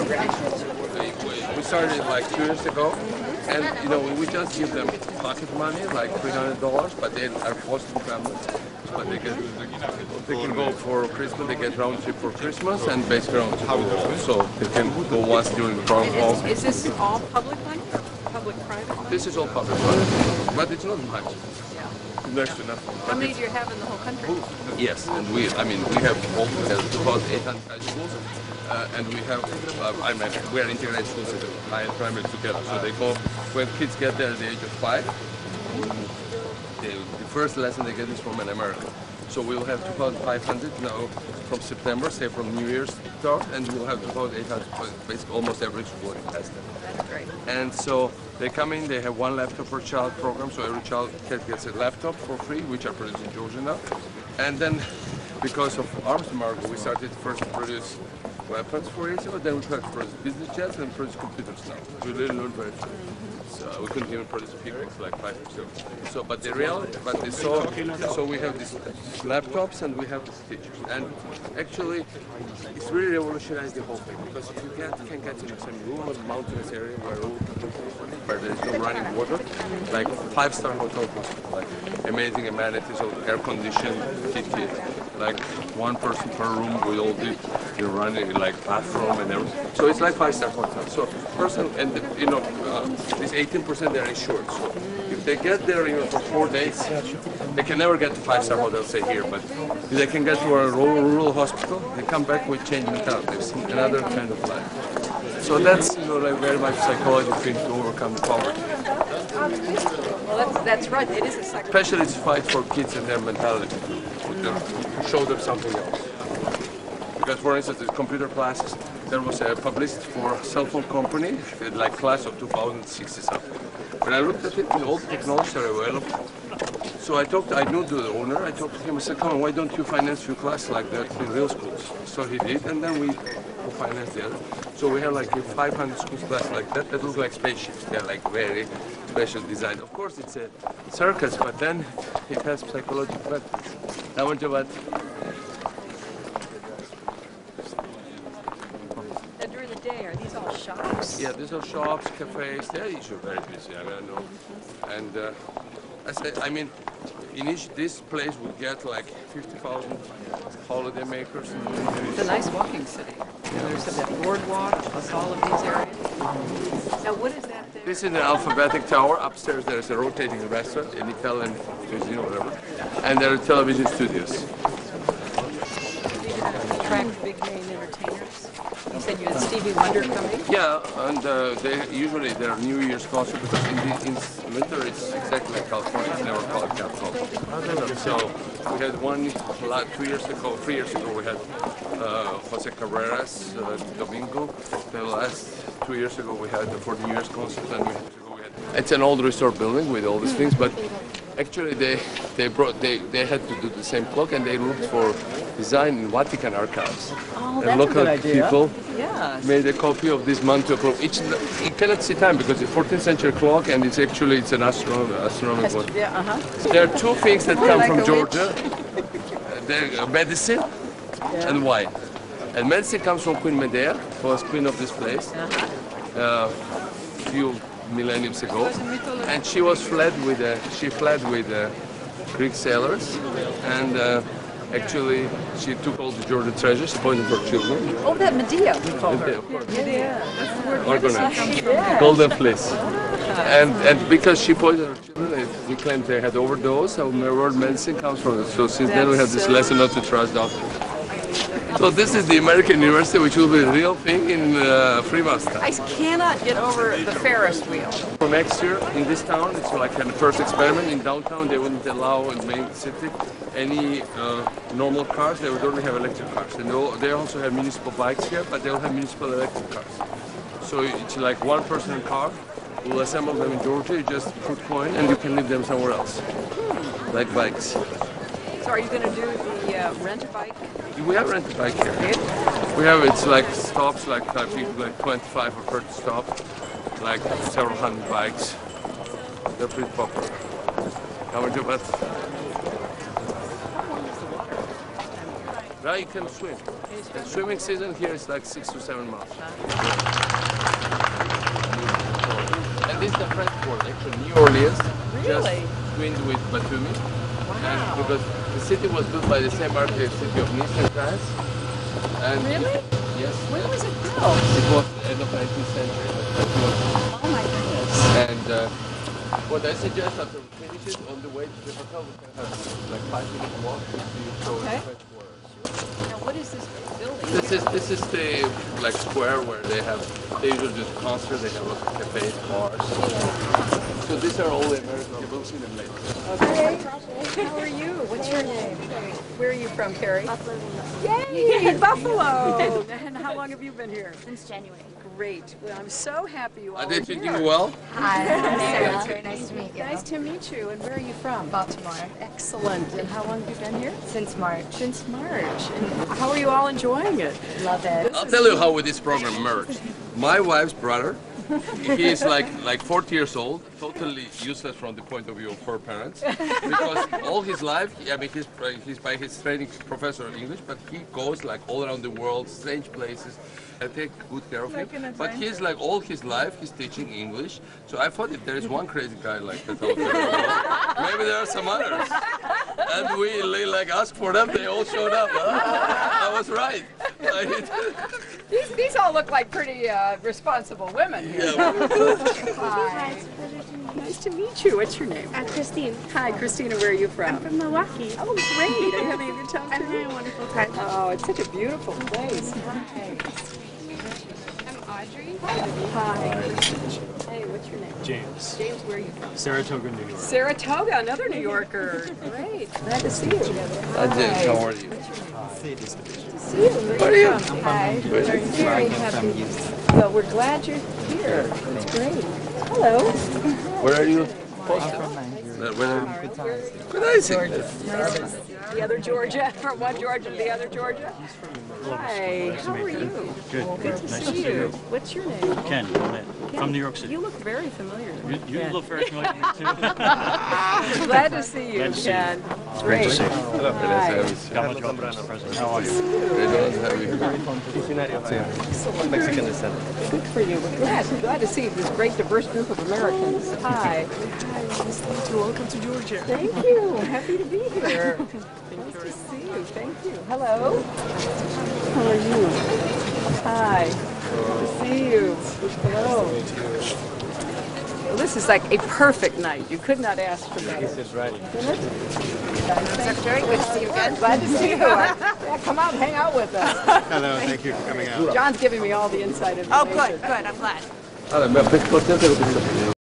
program? We started like 2 years ago, and you know we just give them pocket money, like $300, but they are foster families. But they can go for Christmas. They get round trip for Christmas and base round trip. So they can go once during the program. Is this all public money or public-private money? This is all public money, but it's not much. Yeah. Next to nothing. How many do you have in the whole country? Yes, and we have about 800 high schools, and we have, we are integrated schools at the high and primary together. So they go, when kids get there at the age of 5, the first lesson they get is from an American. So we'll have 2,500 now from September, say from New Year's start, and we'll have 2,800, basically almost every school has them. That's great. And so they come in, they have 1 laptop per child program, so every child gets a laptop for free, which are produced in Georgia now. And then, because of arms embargo, we started first to produce weapons 4 years ago, then we started to produce business jets and produce computers now. We really learned very fast. So we couldn't even produce people like 5 or so. So, but the reality, so we have these laptops and we have these teachers. And actually, it's really revolutionized the whole thing, because if you can get in some rural mountainous area where there is no running water, like 5-star hotel hospital, like amazing amenities, air-conditioned kitchen, like 1 person per room with all the running like bathroom and everything. So it's like 5-star hotel. So person and this 18% they're insured. So if they get there for 4 days, they can never get to 5-star hotel, say here, but if they can get to a rural hospital, they come back with changed mentalities, another kind of life. So that's like very much psychological thing to overcome poverty. Well, that's right. It is a psychological. Especially to fight for kids and their mentality, to show them something else. Because, for instance, the computer classes, there was a publicity for a cell phone company, like class of 2060 something. When I looked at it, all the technologies are available. So I knew the owner, I talked to him, I said, come on, why don't you finance few classes like that in real schools? So he did, and then we financed the other. So we have like a 500 schools class like that look like spaceships. They're like very special design. Of course, it's a circus, but then it has psychological benefits. I want to During the day, are these all shops? Yeah, these are shops, cafes. They're usually very busy. I know. And in this place we get like 50,000 holiday makers. It's a nice walking city. There's that boardwalk plus all of these areas. Now, what is that there? This is an alphabetic tower. Upstairs there is a rotating restaurant, an Italian cuisine or whatever, and there are television studios. Attract big name entertainers. You said you had Stevie Wonder coming? Yeah, and usually their New Year's concert, because in winter it's exactly like California, it's never called California. So we had 3 years ago we had Jose Carreras, Domingo. The last 2 years ago we had for the New Year's concert, and it's an old restored building with all these things, but actually they had to do the same clock, and they looked for design in Vatican archives. Oh, and local people made a copy of this mantua clock. You cannot see time because it's a 14th century clock, and it's an astronomical one. There are 2 things that come from Georgia: medicine and wine. And medicine comes from Queen Medea, who was queen of this place a few millenniums ago, and she fled with Greek sailors, and actually she took all the Georgia treasures, poisoned her children. Oh, that Medea. Medea, of course. Medea. That's the word. Organized. Golden fleece. And because she poisoned her children, we claim they had overdose, so the word medicine comes from it. So since then we have this lesson not to trust doctors. So this is the American University, which will be a real thing in Fremont. I cannot get over the Ferris wheel. For next year in this town, it's like the first experiment. In downtown, they wouldn't allow in the main city any normal cars. They would only have electric cars. And they also have municipal bikes here, but they'll have municipal electric cars. So it's like 1 person in a car. We'll assemble them in Georgia. You just put coin, and you can leave them somewhere else, like bikes. So are you going to do the rent bike? We have rented bike here. We have, it's like stops, like I think like 25 or 30 stops, like several hundred bikes. They're pretty popular. How much about? Now you can swim. The swimming season here is like 6 to 7 months. And this is the French port, actually New Orleans, just twinned with Batumis. And because the city was built by the same architect, city of Nice in France. And Really? Yes. When was it built? It was the end of 19th century. Oh my goodness. And what I suggest after we finish it, on the way to the hotel, we can have like 5-minute walk to show the French Quarter. Now what is this building? This is the like square where they usually do concerts. They have lots of cafes, bars. So these are all the American. You will see them later. Okay. How are you? What's your name? Where are you from, Carrie? Buffalo. Yay, Buffalo! And how long have you been here? Since January. Great. Well, I'm so happy you all Are are they here. treating you well? Hi, I'm Sarah. Very nice to meet you. Nice to meet you. And where are you from? Baltimore. Excellent. And how long have you been here? Since March. Since March. And how are you all enjoying it? Love it. I'll tell you how this program merged. My wife's brother, he is like 40 years old, totally useless from the point of view of her parents, because all his life, I mean, he's by his training professor of English, but he goes like all around the world, strange places. I take good care of him. But he's like all his life, he's teaching English. So I thought if there is one crazy guy like that out there, maybe there are some others. And we like asked for them, they all showed up. I was right. These all look like pretty responsible women here. Hi. Nice to meet you. What's your name? Christine. Hi, Christina. Where are you from? I'm from Milwaukee. Oh, great. Are you having a good time too? I'm having a wonderful time. Oh, it's such a beautiful place. Hi. I'm Audrey. Hi. Hey, what's your name? James. James, where are you from? Saratoga, New York. Saratoga, another New Yorker. Great. Glad to see you. Hi, James, how are you? See you. Where are you from? Hi. Very happy. Well, we're glad you're here. It's great. Hello. Where are you? Posted? Good nice. The other Georgia, from one Georgia to the other Georgia. Hi, how are you? Good. Good to Nice see to see you. you. What's your name? Ken, from New York City. You look very familiar. You look very familiar to me too. Glad to see you, Glad to see you. Ken. It's great to see you. Hello, Hi. Got much welcome, Mr. President. How are you? Mexican descent. Good for you. We're glad to see this great diverse group of Americans. Hi. Welcome to Georgia. Thank you. Happy to be here. Nice to see you. Thank you. Hello. How are you? Hi. Good to see you. Hello. Well, this is like a perfect night. You could not ask for better. Right. Secretary, good to see you again. Glad to see you. Yeah, come out and hang out with us. Hello, thank you for coming out. John's giving me all the inside information. Oh, good, good. I'm glad. Allora, mi ha